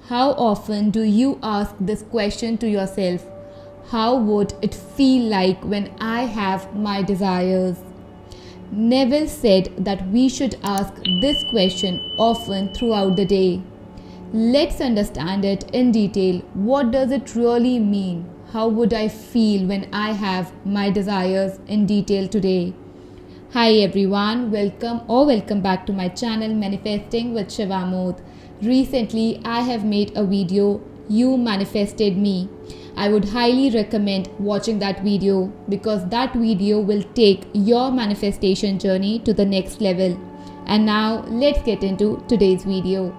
How often do you ask this question to yourself? How would it feel like when I have my desires? Neville said that we should ask this question often throughout the day. Let's understand it in detail. What does it really mean? How would I feel when I have my desires in detail today? Hi everyone, welcome back to my channel Manifesting with Shivamod. Recently I have made a video, You Manifested Me. I would highly recommend watching that video because that video will take your manifestation journey to the next level. And now let's get into today's video.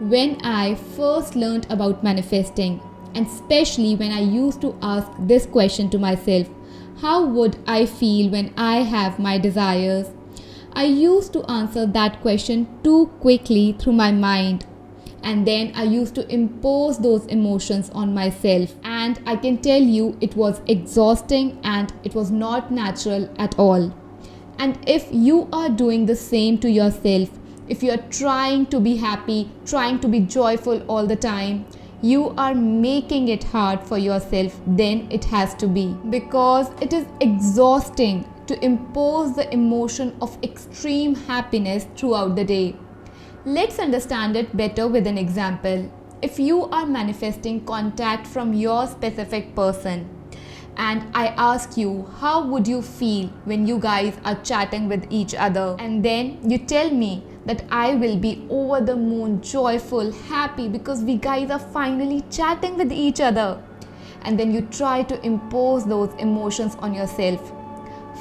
When I first learned about manifesting, and especially when I used to ask this question to myself, how would I feel when I have my desires? I used to answer that question too quickly through my mind. And then I used to impose those emotions on myself. And I can tell you it was exhausting and it was not natural at all. And if you are doing the same to yourself, if you are trying to be happy, trying to be joyful all the time, you are making it hard for yourself, then it has to be. Because it is exhausting to impose the emotion of extreme happiness throughout the day. Let's understand it better with an example. If you are manifesting contact from your specific person, and I ask you, how would you feel when you guys are chatting with each other? And then you tell me that I will be over the moon, joyful, happy because we guys are finally chatting with each other. And then you try to impose those emotions on yourself.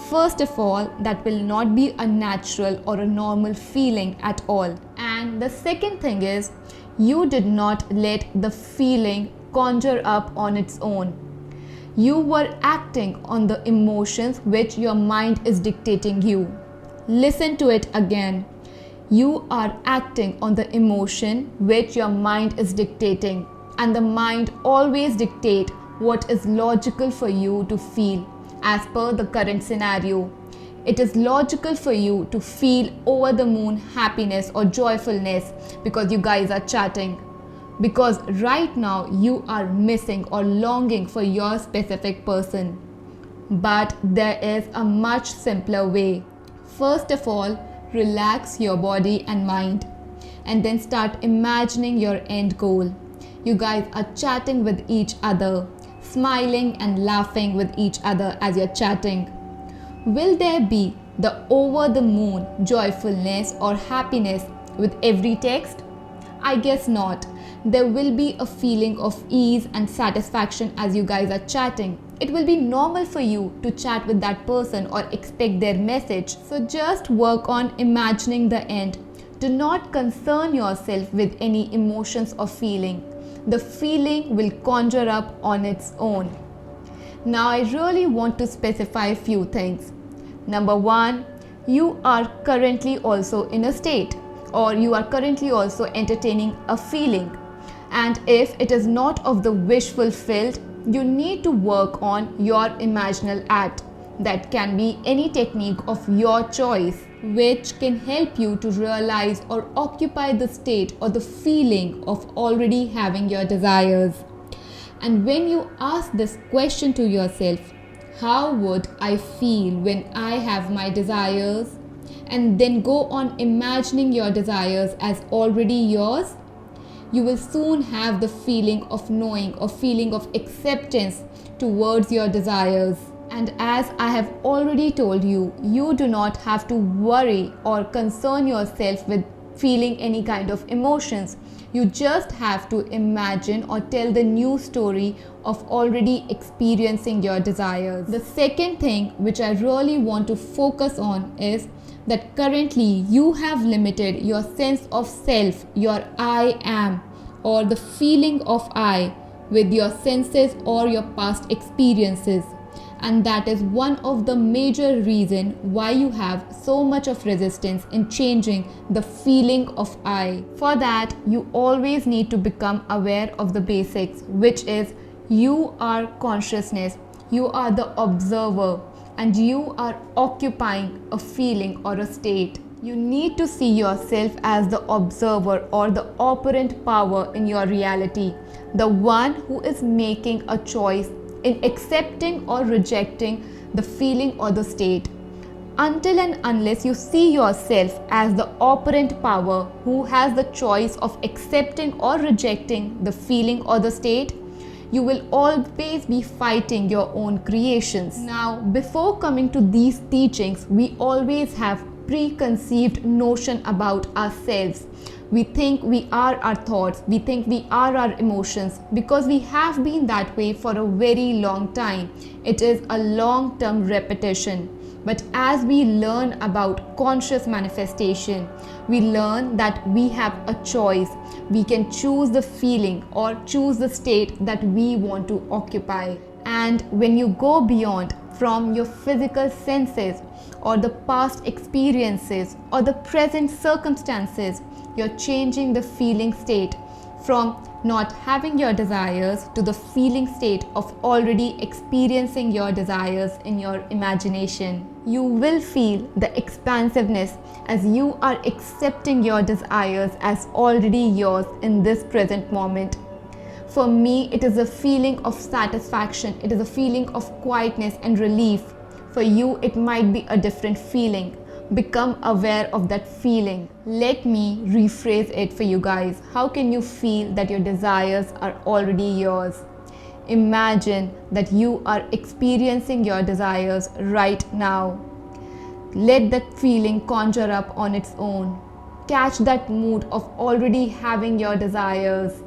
First of all, that will not be a natural or a normal feeling at all. And the second thing is, you did not let the feeling conjure up on its own. You were acting on the emotions which your mind is dictating you. Listen to it again. You are acting on the emotion which your mind is dictating. And the mind always dictates what is logical for you to feel as per the current scenario. It is logical for you to feel over the moon happiness or joyfulness because you guys are chatting. Because right now you are missing or longing for your specific person. But there is a much simpler way. First of all, relax your body and mind. And then start imagining your end goal. You guys are chatting with each other, smiling and laughing with each other as you're chatting. Will there be the over the moon joyfulness or happiness with every text? I guess not. There will be a feeling of ease and satisfaction as you guys are chatting. It will be normal for you to chat with that person or expect their message. So just work on imagining the end. Do not concern yourself with any emotions or feeling. The feeling will conjure up on its own. Now I really want to specify a few things. Number one, you are currently also in a state, or you are currently also entertaining a feeling. And if it is not of the wish fulfilled, you need to work on your imaginal act. That can be any technique of your choice, which can help you to realize or occupy the state or the feeling of already having your desires. And when you ask this question to yourself, how would I feel when I have my desires? And then go on imagining your desires as already yours, you will soon have the feeling of knowing or feeling of acceptance towards your desires. And as I have already told you, you do not have to worry or concern yourself with feeling any kind of emotions. You just have to imagine or tell the new story of already experiencing your desires. The second thing which I really want to focus on is that currently you have limited your sense of self, your I am, or the feeling of I with your senses or your past experiences. And that is one of the major reasons why you have so much of resistance in changing the feeling of I. For that, you always need to become aware of the basics, which is you are consciousness, you are the observer, and you are occupying a feeling or a state. You need to see yourself as the observer or the operant power in your reality, the one who is making a choice in accepting or rejecting the feeling or the state. Until and unless you see yourself as the operant power who has the choice of accepting or rejecting the feeling or the state, you will always be fighting your own creations. Now, before coming to these teachings, we always have preconceived notion about ourselves. We think we are our thoughts, we think we are our emotions because we have been that way for a very long time. It is a long-term repetition. But as we learn about conscious manifestation, we learn that we have a choice. We can choose the feeling or choose the state that we want to occupy. And when you go beyond from your physical senses or the past experiences or the present circumstances, you're changing the feeling state from not having your desires to the feeling state of already experiencing your desires in your imagination. You will feel the expansiveness as you are accepting your desires as already yours in this present moment. For me, it is a feeling of satisfaction. It is a feeling of quietness and relief. For you, it might be a different feeling. Become aware of that feeling. Let me rephrase it for you guys. How can you feel that your desires are already yours? Imagine that you are experiencing your desires right now. Let that feeling conjure up on its own. Catch that mood of already having your desires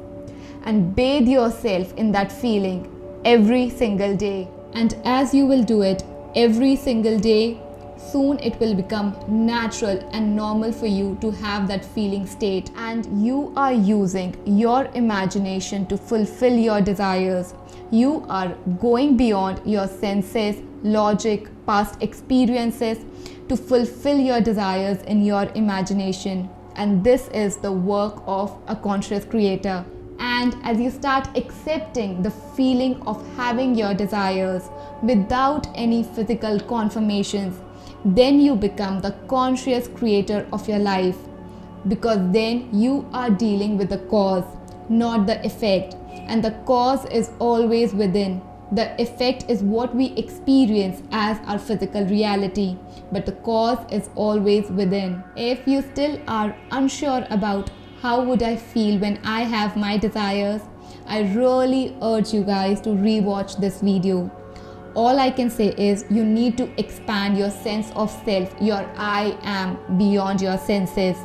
and bathe yourself in that feeling every single day. And as you will do it every single day, soon it will become natural and normal for you to have that feeling state, and you are using your imagination to fulfill your desires. You are going beyond your senses, logic, past experiences to fulfill your desires in your imagination, and this is the work of a conscious creator. And as you start accepting the feeling of having your desires without any physical confirmations, then you become the conscious creator of your life, because then you are dealing with the cause, not the effect. And the cause is always within. The effect is what we experience as our physical reality, but the cause is always within. If you still are unsure about how would I feel when I have my desires, I really urge you guys to rewatch this video. All I can say is you need to expand your sense of self, your I am, beyond your senses.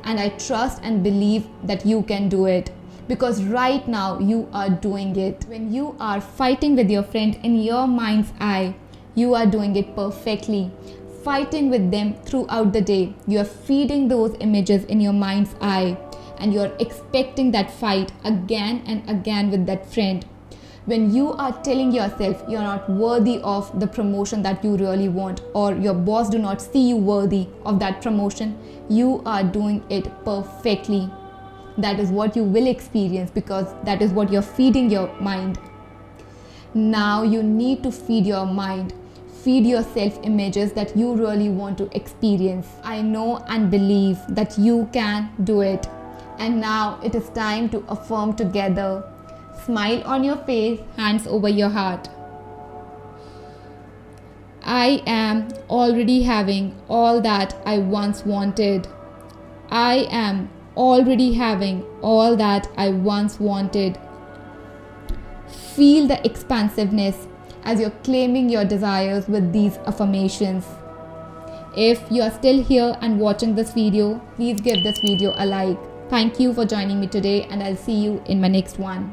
And I trust and believe that you can do it, because right now you are doing it. When you are fighting with your friend in your mind's eye, you are doing it perfectly. Fighting with them throughout the day, you are feeding those images in your mind's eye, and you are expecting that fight again and again with that friend. When you are telling yourself you're not worthy of the promotion that you really want, or your boss do not see you worthy of that promotion, you are doing it perfectly. That is what you will experience, because that is what you're feeding your mind. Now you need to feed your mind. Feed yourself images that you really want to experience. I know and believe that you can do it. And now it is time to affirm together. Smile on your face, hands over your heart. I am already having all that I once wanted. I am already having all that I once wanted. Feel the expansiveness as you're claiming your desires with these affirmations. If you are still here and watching this video, please give this video a like. Thank you for joining me today, and I'll see you in my next one.